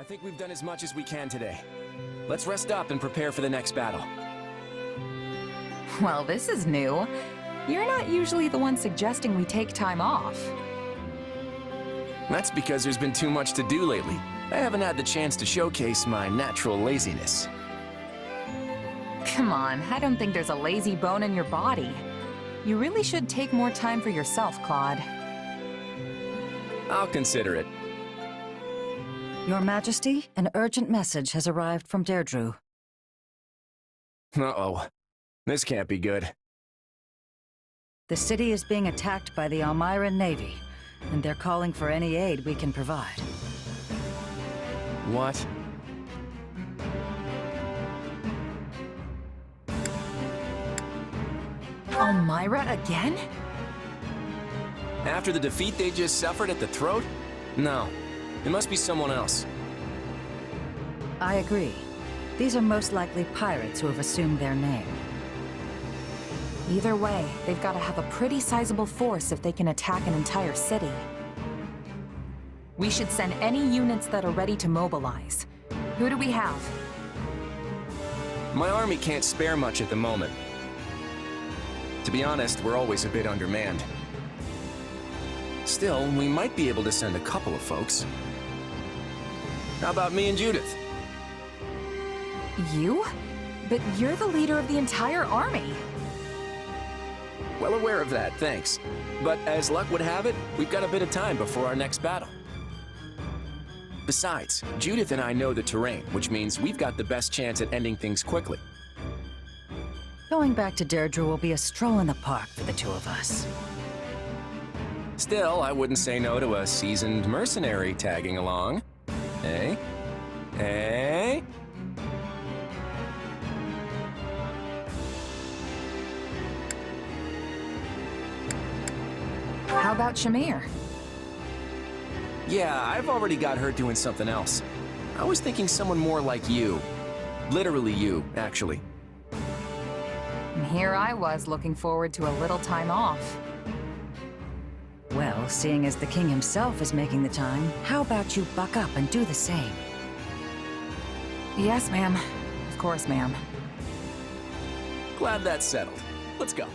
I think we've done as much as we can today. Let's rest up and prepare for the next battle. Well, this is new. You're not usually the one suggesting we take time off. That's because there's been too much to do lately. I haven't had the chance to showcase my natural laziness. Come on, I don't think there's a lazy bone in your body. You really should take more time for yourself, Claude. I'll consider it. Your Majesty, an urgent message has arrived from Deirdre. Uh-oh. This can't be good. The city is being attacked by the Almiran Navy, and they're calling for any aid we can provide. What? Elmira again? After the defeat they just suffered at the throat? No. It must be someone else. I agree. These are most likely pirates who have assumed their name. Either way, they've got to have a pretty sizable force if they can attack an entire city. We should send any units that are ready to mobilize. Who do we have? My army can't spare much at the moment. To be honest, we're always a bit undermanned. Still, we might be able to send a couple of folks. How about me and Judith? You? But you're the leader of the entire army. Well aware of that, thanks. But as luck would have it, we've got a bit of time before our next battle. Besides, Judith and I know the terrain, which means we've got the best chance at ending things quickly. Going back to Deirdre will be a stroll in the park for the two of us. Still, I wouldn't say no to a seasoned mercenary tagging along. Eh? Eh? How about Shamir? Yeah, I've already got her doing something else. I was thinking someone more like you. Literally you, actually. And here I was looking forward to a little time off. Well, seeing as the king himself is making the time, how about you buck up and do the same? Yes, ma'am. Of course, ma'am. Glad that's settled. Let's go.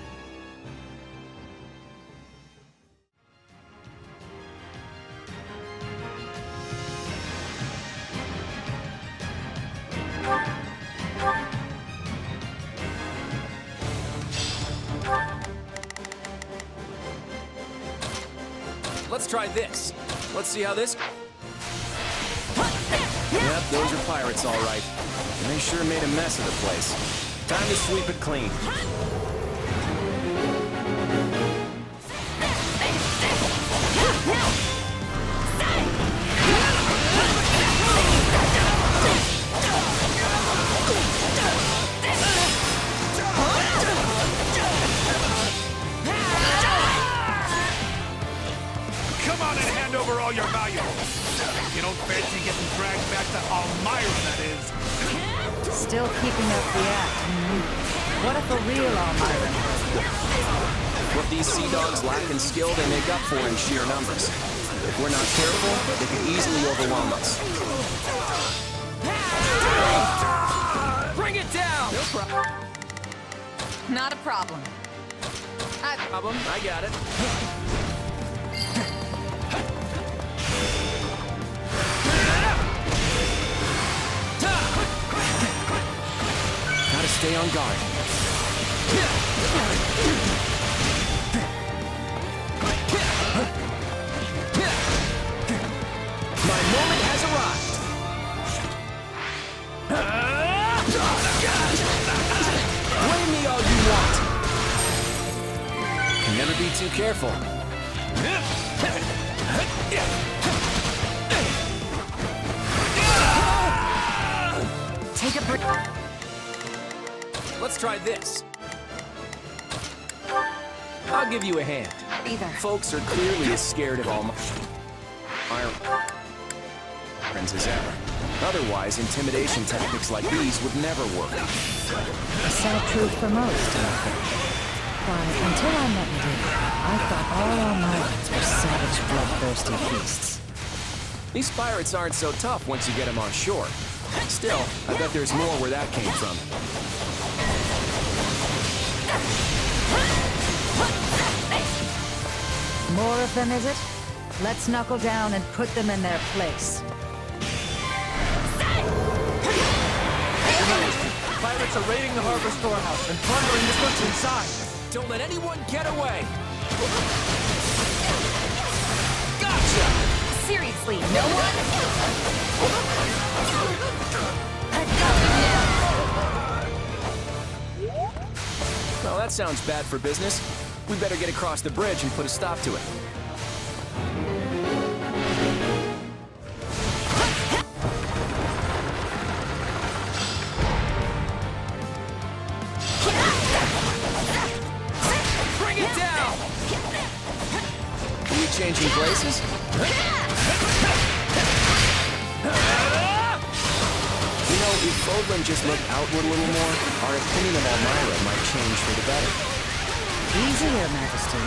Let's try this. Let's see how this... Yep, those are pirates, all right. And they sure made a mess of the place. Time to sweep it clean. Come on and hand over all your valuables. You don't fancy getting dragged back to Almira, that is. Still keeping up the act. What if a real Almiran? What these sea dogs lack in skill, they make up for in sheer numbers. If we're not careful, they can easily overwhelm us. Bring it down! No problem. Not a problem. Problem? I got it. Gotta stay on guard. My moment has arrived. Blame me all you want. Can never be too careful. Take a break. Let's try this. I'll give you a hand. Either. Folks are clearly as scared of Almirans as ever. Otherwise, intimidation tactics like these would never work. A sad truth for most, I think. But until I met with you, I thought all Almirans were savage, bloodthirsty beasts. These pirates aren't so tough once you get them on shore. Still, I bet there's more where that came from. More of them, is it? Let's knuckle down and put them in their place. Pirates are raiding the harbor storehouse and plundering the goods inside. Don't let anyone get away! Gotcha! Seriously, no one? Well, that sounds bad for business. We better get across the bridge and put a stop to it. Bring it down! Are we changing places? You know, if Emblem just looked outward a little more, our opinion of Elmira might change for the better. Easy, Your Majesty.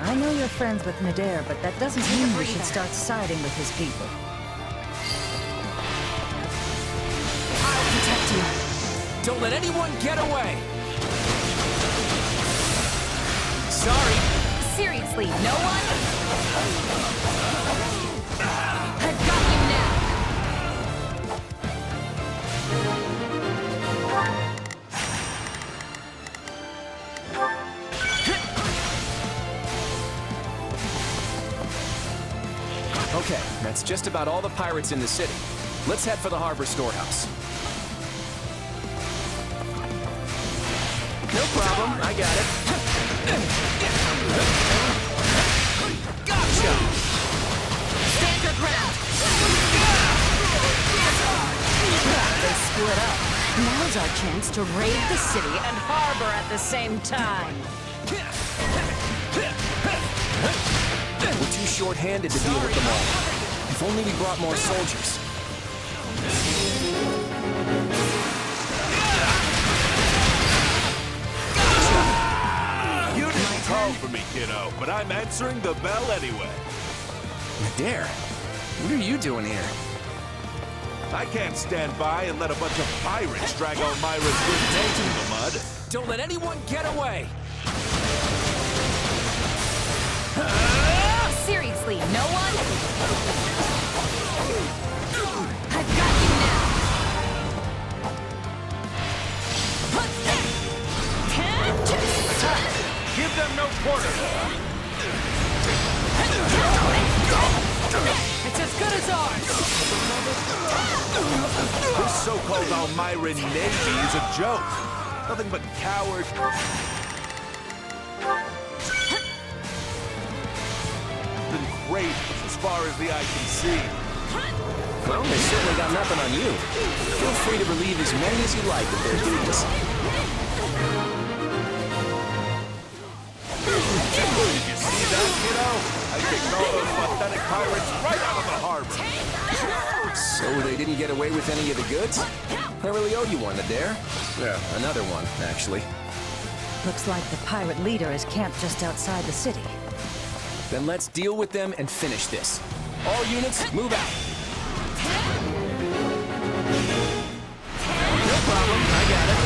I know you're friends with Nadir, but that doesn't mean we should start siding with his people. I'll protect you. Don't let anyone get away! Sorry. Seriously, no one? I've got you now. Okay, that's just about all the pirates in the city. Let's head for the harbor storehouse. No problem, I got it. Gotcha! Stand your ground. They split up. Now's our chance to raid the city and harbor at the same time. We're too short-handed to deal with them all. If only we brought more soldiers. You didn't call for me, kiddo, but I'm answering the bell anyway. Nadir, what are you doing here? I can't stand by and let a bunch of pirates drag Elmira's good name in the mud. Don't let anyone get away! Seriously, no one? I've got you now. Give them no quarter. It's as good as ours. This so-called Elmira Navy is a joke. Nothing but cowards. Been great as far as the eye can see. Well, they certainly got nothing on you. Feel free to relieve as many as you like of their duties. Did you see that, kiddo? I kicked all those pathetic pirates right out of the harbor. So they didn't get away with any of the goods? I really owe you one, Nadir. Yeah, another one, actually. Looks like the pirate leader is camped just outside the city. Then let's deal with them and finish this. All units, move out. No problem, I got it.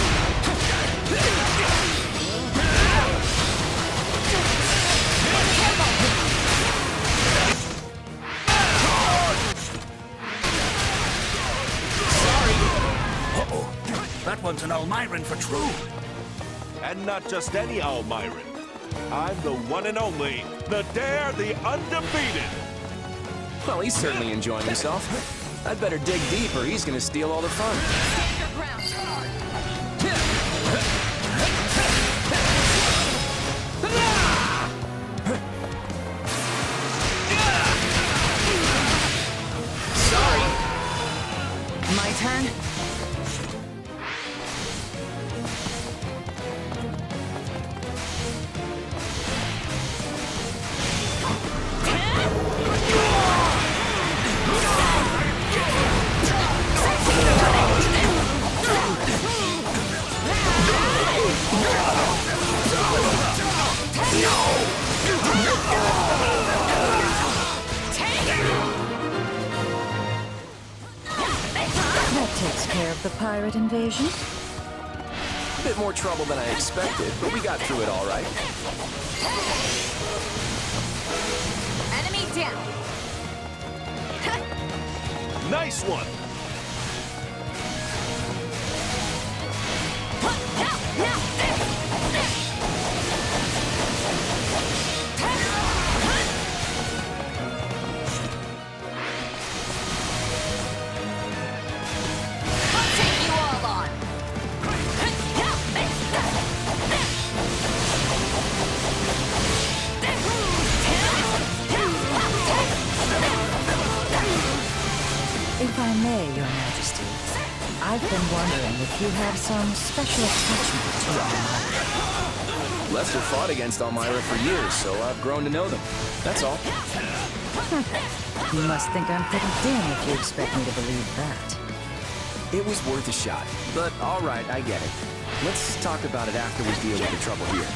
Uh-oh. That one's an Elmiran for true. And not just any Elmiran. I'm the one and only, Nadir the Undefeated. Well, he's certainly enjoying himself. I'd better dig deep or he's gonna steal all the fun. Stand your ground. Sorry. My turn? takes care of the pirate invasion. A bit more trouble than I expected, but we got through it all right. Enemy down. Nice one! I'll take you all on. If I may, Your Majesty, I've been wondering if you have some special attachment to Elmira. Lester fought against Elmira for years, so I've grown to know them. That's all. You must think I'm pretty dim if you expect me to believe that. It was worth a shot, but all right, I get it. Let's talk about it after we deal with the trouble here.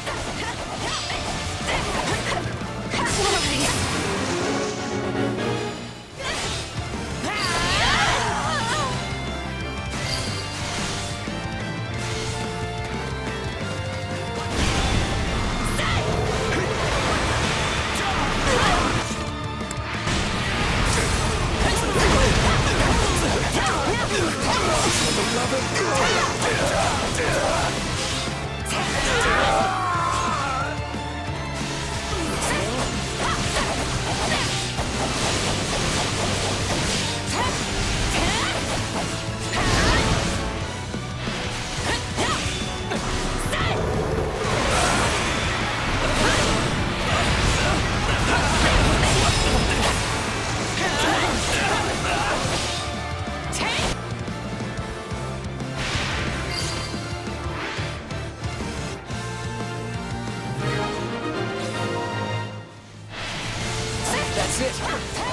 That's it.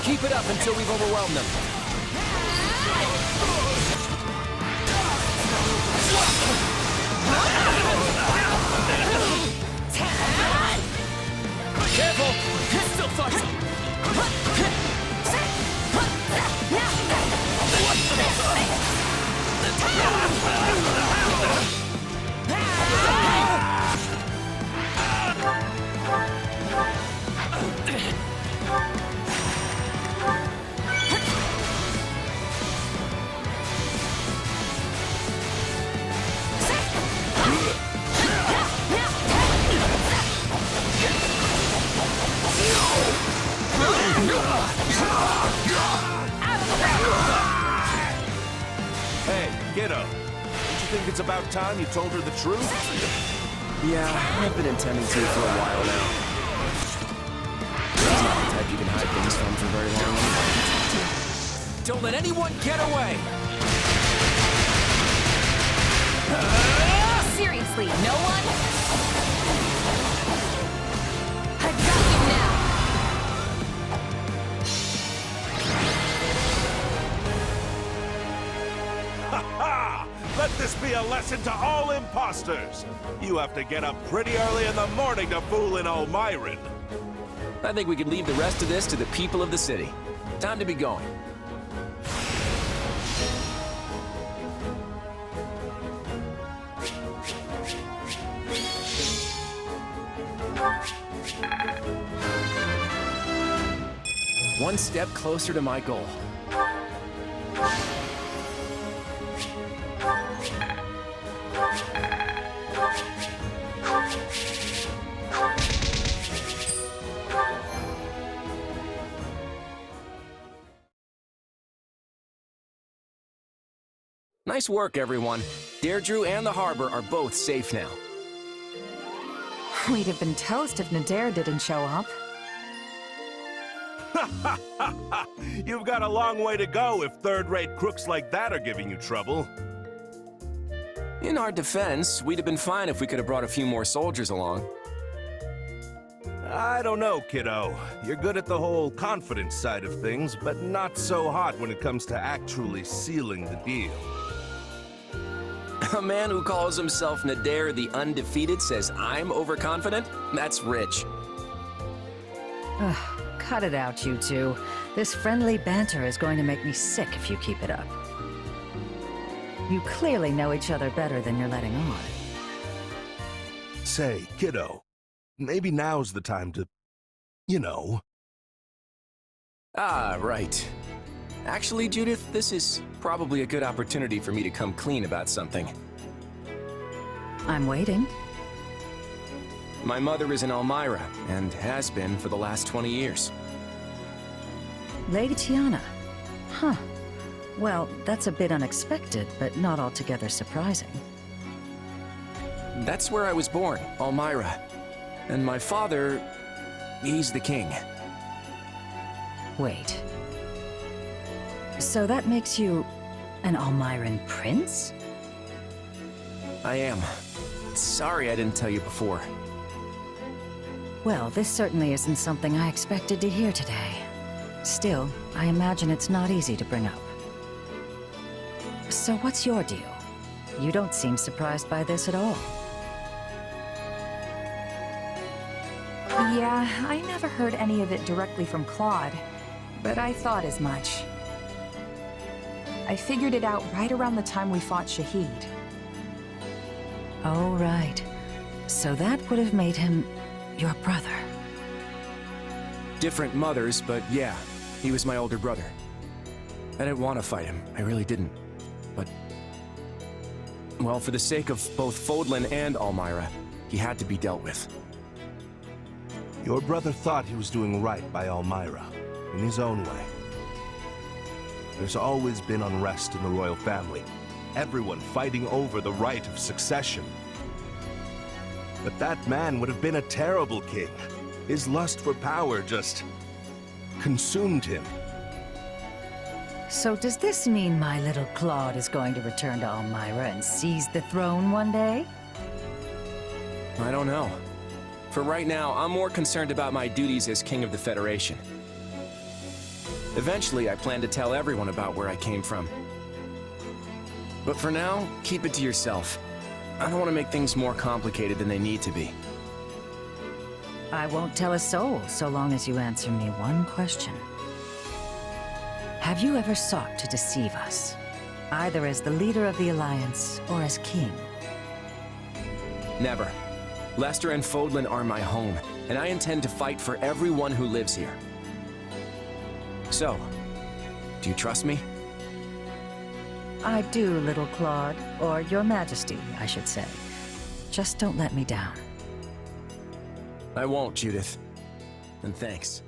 Keep it up until we've overwhelmed them. Careful! Still fighting! Hey, kiddo. Don't you think it's about time you told her the truth? Yeah, I've been intending to for a while now. He's not the type you can hide things from for very long. Don't let anyone get away! Seriously, no one? I've got you now. Ha! Let this be a lesson to all imposters! You have to get up pretty early in the morning to fool an Almiran. I think we could leave the rest of this to the people of the city. Time to be going. One step closer to my goal. Nice work, everyone. Deirdre and the harbor are both safe now. We'd have been toast if Nadir didn't show up. You've got a long way to go if third-rate crooks like that are giving you trouble. In our defense, we'd have been fine if we could have brought a few more soldiers along. I don't know, kiddo. You're good at the whole confidence side of things, but not so hot when it comes to actually sealing the deal. A man who calls himself Nadir the Undefeated says I'm overconfident? That's rich. Cut it out, you two. This friendly banter is going to make me sick if you keep it up. You clearly know each other better than you're letting on. Say, kiddo, maybe now's the time to, you know. Ah, right. Actually, Judith, this is probably a good opportunity for me to come clean about something. I'm waiting. My mother is an Elmira, and has been for the last 20 years. Lady Tiana. Huh. Well, that's a bit unexpected, but not altogether surprising. That's where I was born, Elmira. And my father, he's the king. Wait. So that makes you an Almiran prince? I am. Sorry I didn't tell you before. Well, this certainly isn't something I expected to hear today. Still, I imagine it's not easy to bring up. So what's your deal? You don't seem surprised by this at all. Yeah, I never heard any of it directly from Claude, but I thought as much. I figured it out right around the time we fought Shahid. Oh, right. So that would have made him your brother. Different mothers, but yeah, he was my older brother. I didn't want to fight him, I really didn't. But, well, for the sake of both Fodlan and Elmira, he had to be dealt with. Your brother thought he was doing right by Elmira, in his own way. There's always been unrest in the royal family, everyone fighting over the right of succession. But that man would have been a terrible king. His lust for power just consumed him. So does this mean my little Claude is going to return to Elmira and seize the throne one day? I don't know. For right now, I'm more concerned about my duties as King of the Federation. Eventually, I plan to tell everyone about where I came from. But for now, keep it to yourself. I don't want to make things more complicated than they need to be. I won't tell a soul so long as you answer me one question. Have you ever sought to deceive us? Either as the leader of the Alliance or as king? Never. Lester and Fodlan are my home, and I intend to fight for everyone who lives here. So, do you trust me? I do, little Claude, or your Majesty, I should say. Just don't let me down. I won't, Judith. And thanks.